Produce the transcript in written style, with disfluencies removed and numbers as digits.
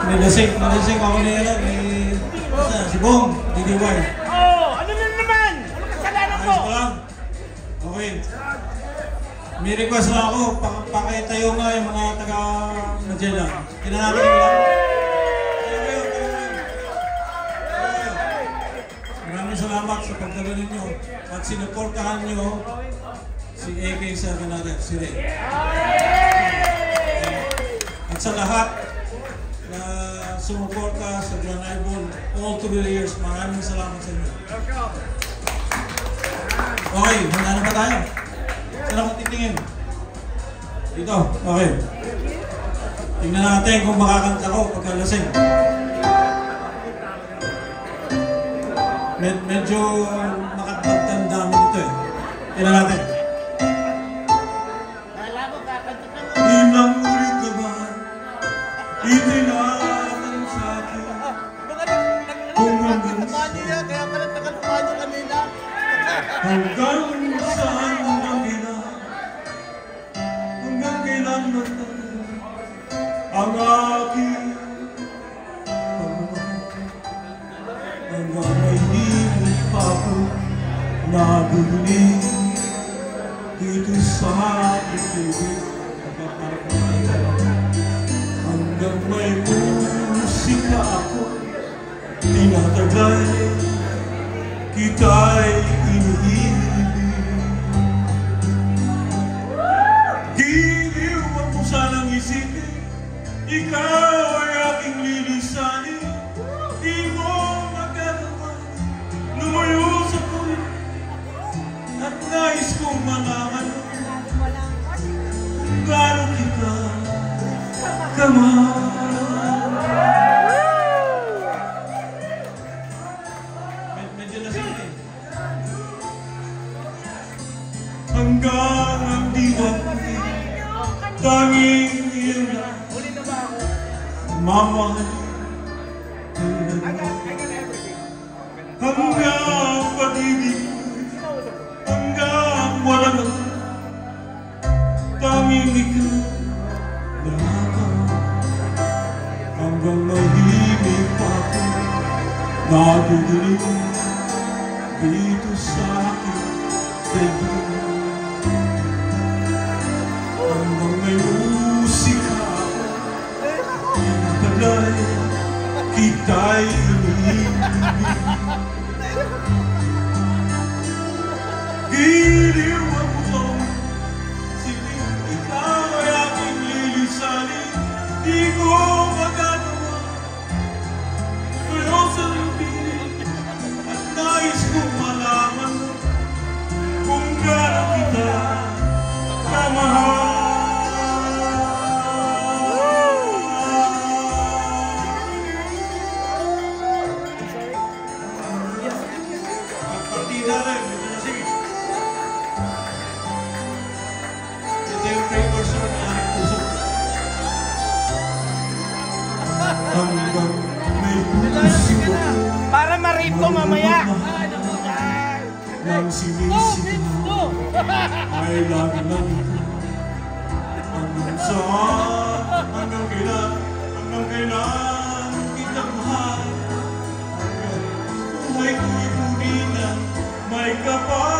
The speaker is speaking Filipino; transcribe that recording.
Nalasing ako niya si Bong, DDY. Oh, ano na naman? Ano kasalanan ko? Ayos ko lang. Okay. May request lang ako, pakitayo nga yung mga taga-Magellan. Kinanapin ko lang. Maraming salamat sa pagdala ninyo at sinuportahan nyo si AK7 natin, si Ray. At sa lahat na sumuporta sa Grand Idol all through the years, maraming salamat sa inyo. Okay, handa na ba tayo? Saan ako titingin? Dito, okay. Tingnan natin kung makakanta ko pagkalasing. Medyo nakatagtandaan ito eh. Tingnan natin. Ilang ulit naman itinatan sa akin kung hanggang kaya pala tagal-tuwa nyo kanina. hanggang saan hanggang kailan matagal ang aking pagmamahal hanggang may himig pa ako nabili dito sa aking bibig hanggang may musika ako tinatagay kita'y iniibig. Giliw ang kung sanang isipin, ikaw ay aking lilisanin. Di mo magagawa, lumayo sa tuloy, at nais kong malaman kung gaano kita kamahal. Hanggang ang diwa tanging iyong lang mamahal. Hanggang pag-ibig hanggang walang tanging ikaw lahat. Hanggang mahimik pa ako naduduling dito sa aking daigdig. Hanggang may musika ako tinatagay kita'y iniibig. Giliw ang puso silip ikaw ay aking lilisanin. Di ko magagawa pero sa lubig at nais kong malaman kung gaano kita kamahal. Partida rin, sige. Ito yung precursor ng aking puso. Hanggang may puso ko Para ma-rape ko mamaya. nang sinisigaw ay lagi lang hanggang saan, hanggang kailan kitang mahal. Hanggang buhay ko'y tunay na may kapal.